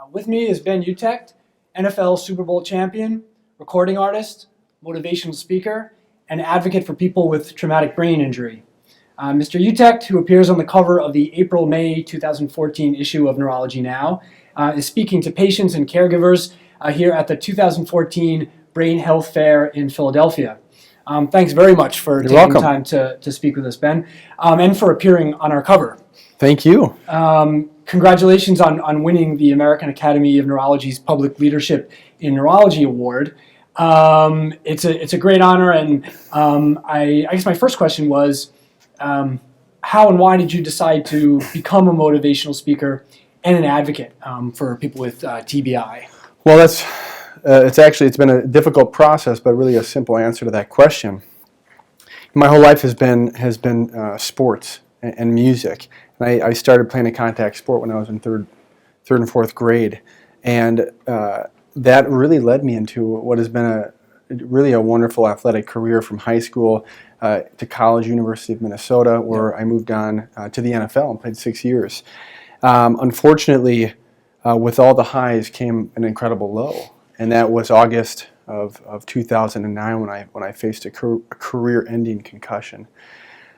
With me is Ben Utecht, NFL Superbowl champion, recording artist, motivational speaker, and advocate for people with traumatic brain injury. Mr. Utecht, who appears on the cover of the April-May 2014 issue of Neurology Now, is speaking to patients and caregivers here at the 2014 Brain Health Fair in Philadelphia. Thanks very much for taking time to speak with us, Ben, and for appearing on our cover. Thank you. Congratulations on winning the American Academy of Neurology's Public Leadership in Neurology Award. It's a great honor, and I guess my first question was, how and why did you decide to become a motivational speaker and an advocate for people with TBI? Well, it's been a difficult process, but really a simple answer to that question. My whole life has been sports and music. And I started playing a contact sport when I was in third and fourth grade, and that really led me into what has been really a wonderful athletic career from high school to college, University of Minnesota, where I moved on to the NFL and played 6 years. Unfortunately, with all the highs came an incredible low, and that was August of 2009 when I faced a career-ending concussion.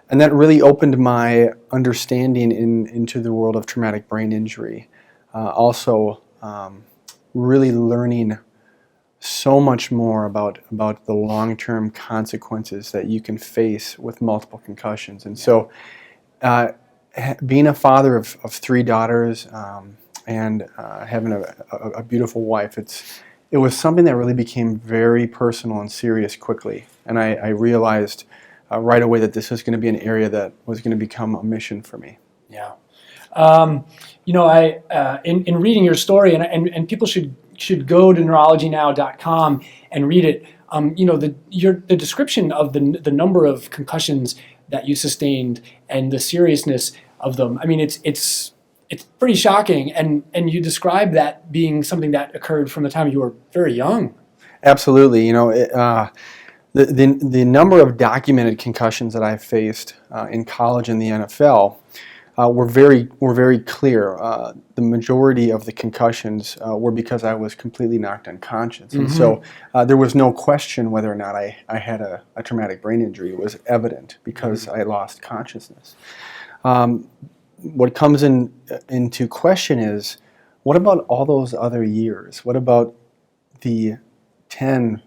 And that really opened my understanding into the world of traumatic brain injury. Also, really learning so much more about the long-term consequences that you can face with multiple concussions. And so, being a father of 3 daughters and having a beautiful wife, it was something that really became very personal and serious quickly. And I realized right away that this was going to be an area that was going to become a mission for me. Yeah. In reading your story, and people should go to neurologynow.com and read it. The description of the number of concussions that you sustained and the seriousness of them. I mean, it's pretty shocking, and you describe that being something that occurred from the time you were very young. Absolutely. The number of documented concussions that I faced in college and the NFL were very clear. The majority of the concussions were because I was completely knocked unconscious, and so there was no question whether or not I had a traumatic brain injury. It was evident because I lost consciousness. What comes into question is, what about all those other years? What about the 10,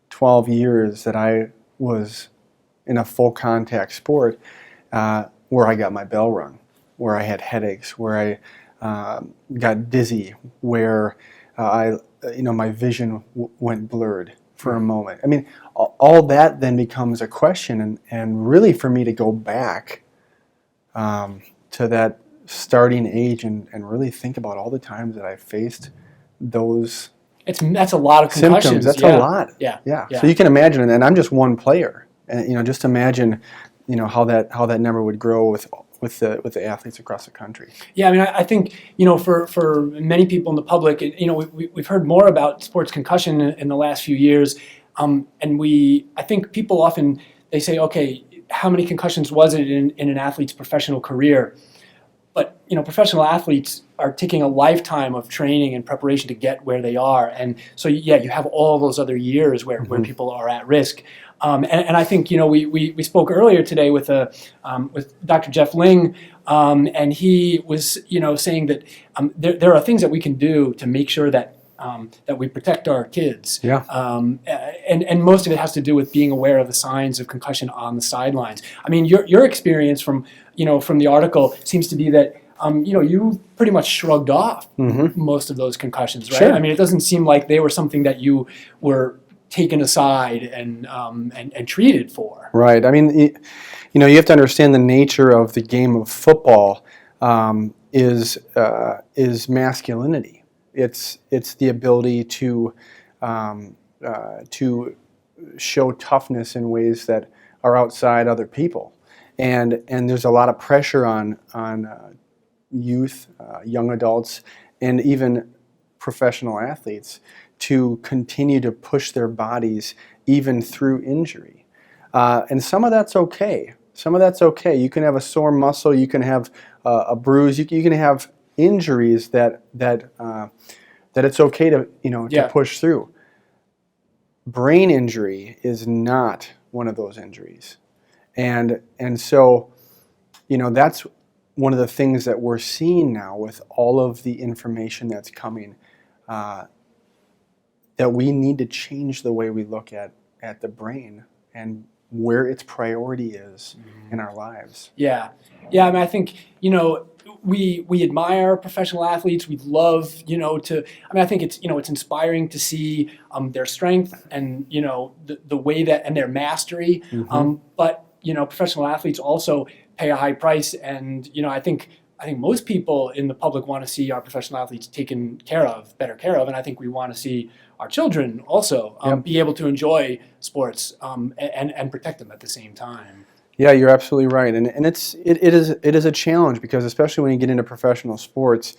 12 years that I was in a full contact sport where I got my bell rung, where I had headaches, where I got dizzy, where my vision went blurred for a moment. I mean, all that then becomes a question, and really for me to go back to that starting age and really think about all the times that I faced those that's a lot of concussions. Symptoms. That's a lot. Yeah. So you can imagine, and I'm just one player, and just imagine, how that number would grow with the athletes across the country. Yeah, I mean, I think for many people in the public, we've heard more about sports concussion in the last few years, and I think people often they say, okay, how many concussions was it in an athlete's professional career? But professional athletes are taking a lifetime of training and preparation to get where they are, and so you have all those other years where people are at risk. And I think we spoke earlier today with Dr. Jeff Ling, and he was saying that there are things that we can do to make sure that we protect our kids. Yeah. And most of it has to do with being aware of the signs of concussion on the sidelines. I mean, your experience from the article seems to be that you pretty much shrugged off most of those concussions, right? Sure. I mean, it doesn't seem like they were something that you were taken aside and treated for. Right. I mean, you have to understand the nature of the game of football is masculinity. It's the ability to show toughness in ways that are outside other people, and there's a lot of pressure on youth, young adults, and even professional athletes to continue to push their bodies even through injury, and some of that's okay. You can have a sore muscle, you can have a bruise, you can have injuries that that it's okay to, to Yeah. push through. Brain injury is not one of those injuries. And so, that's one of the things that we're seeing now with all of the information that's coming, that we need to change the way we look at the brain and where its priority is in our lives. Yeah. Yeah, I mean, I think, we admire professional athletes. We love, I think it's inspiring to see their strength and, the way that, and their mastery. But, professional athletes also pay a high price. And, I think most people in the public want to see our professional athletes better care of. And I think we want to see our children also be able to enjoy sports and protect them at the same time. Yeah, you're absolutely right, and it is a challenge, because especially when you get into professional sports,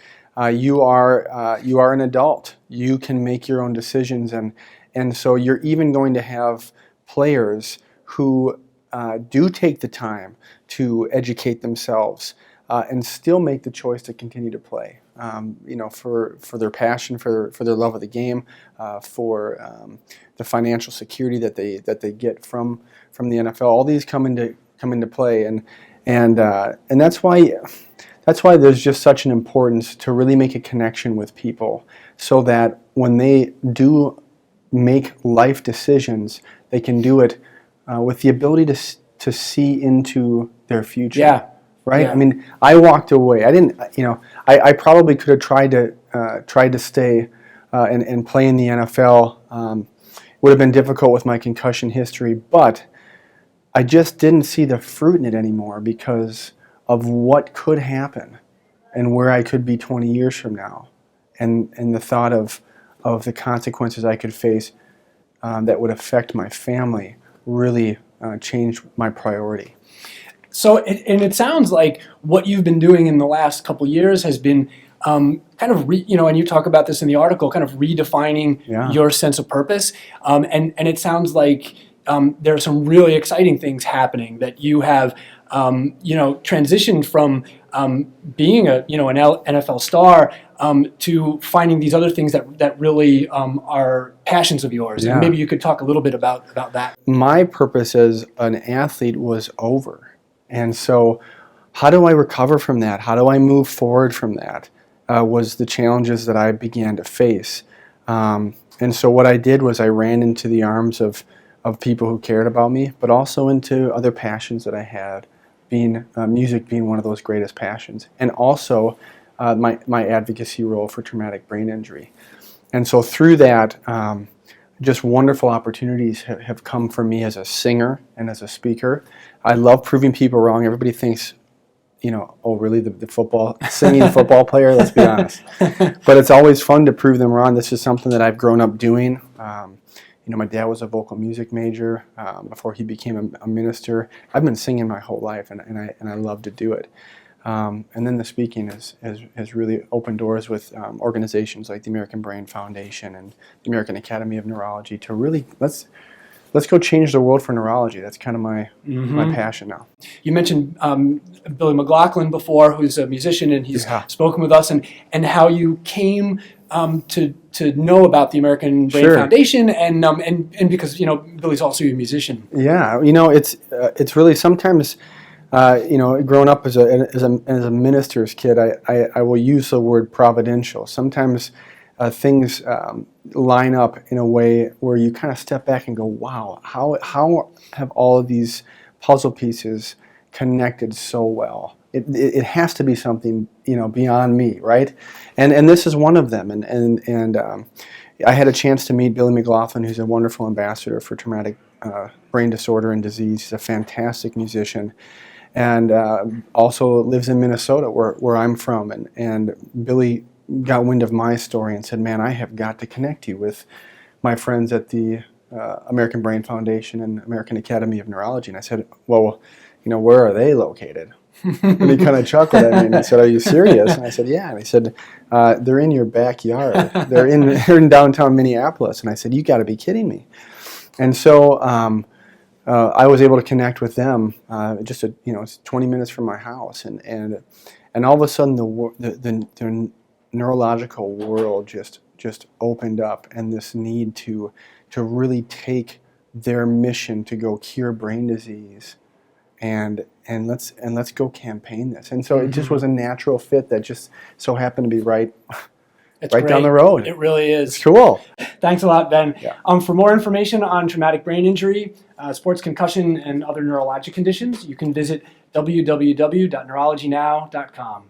you are an adult. You can make your own decisions, and so you're even going to have players who do take the time to educate themselves and still make the choice to continue to play. For their passion, for their love of the game, for the financial security that they get from the NFL. All these come into play, and that's why there's just such an importance to really make a connection with people, so that when they do make life decisions, they can do it with the ability to see into their future. Yeah. Right. Yeah. I mean, I walked away. I didn't. I probably could have tried to stay and play in the NFL. Would have been difficult with my concussion history, but I just didn't see the fruit in it anymore because of what could happen and where I could be 20 years from now, and the thought of the consequences I could face that would affect my family really changed my priority. So, it sounds like what you've been doing in the last couple years has been kind of, and you talk about this in the article, kind of redefining your sense of purpose. And it sounds like there are some really exciting things happening, that you have, transitioned from being an NFL star to finding these other things that really are passions of yours. Yeah. And maybe you could talk a little bit about that. My purpose as an athlete was over. And so how do I recover from that? How do I move forward from that? Was the challenges that I began to face. And so what I did was I ran into the arms of people who cared about me, but also into other passions that I had, music being one of those greatest passions, and also my advocacy role for traumatic brain injury. And so through that, just wonderful opportunities have come for me as a singer and as a speaker. I love proving people wrong. Everybody thinks, oh, really, the singing football player? Let's be honest. But it's always fun to prove them wrong. This is something that I've grown up doing. My dad was a vocal music major before he became a minister. I've been singing my whole life, and I love to do it. And then the speaking has really opened doors with organizations like the American Brain Foundation and the American Academy of Neurology to really let's go change the world for neurology. That's kind of my passion now. You mentioned Billy McLaughlin before, who's a musician, and he's spoken with us, and how you came to know about the American Brain Foundation, and because Billy's also a musician. Yeah, it's really sometimes. Growing up as a minister's kid, I will use the word providential. Sometimes things line up in a way where you kind of step back and go, wow, how have all of these puzzle pieces connected so well? It has to be something beyond me, right? And this is one of them. And I had a chance to meet Billy McLaughlin, who's a wonderful ambassador for traumatic brain disorder and disease. He's a fantastic musician. And also lives in Minnesota, where I'm from. And Billy got wind of my story and said, man, I have got to connect you with my friends at the American Brain Foundation and American Academy of Neurology. And I said, well, where are they located? And he kind of chuckled at me and he said, are you serious? And I said, yeah. And he said, they're in your backyard. They're in downtown Minneapolis. And I said, you got to be kidding me. And so I was able to connect with them it's 20 minutes from my house, and all of a sudden the neurological world just just opened up, and this need to really take their mission to go cure brain disease, and let's go campaign this. And so it just was a natural fit that just so happened to be right down the road. It really is. It's cool. Thanks a lot, Ben. Yeah. For more information on traumatic brain injury, sports concussion, and other neurologic conditions, you can visit www.neurologynow.com.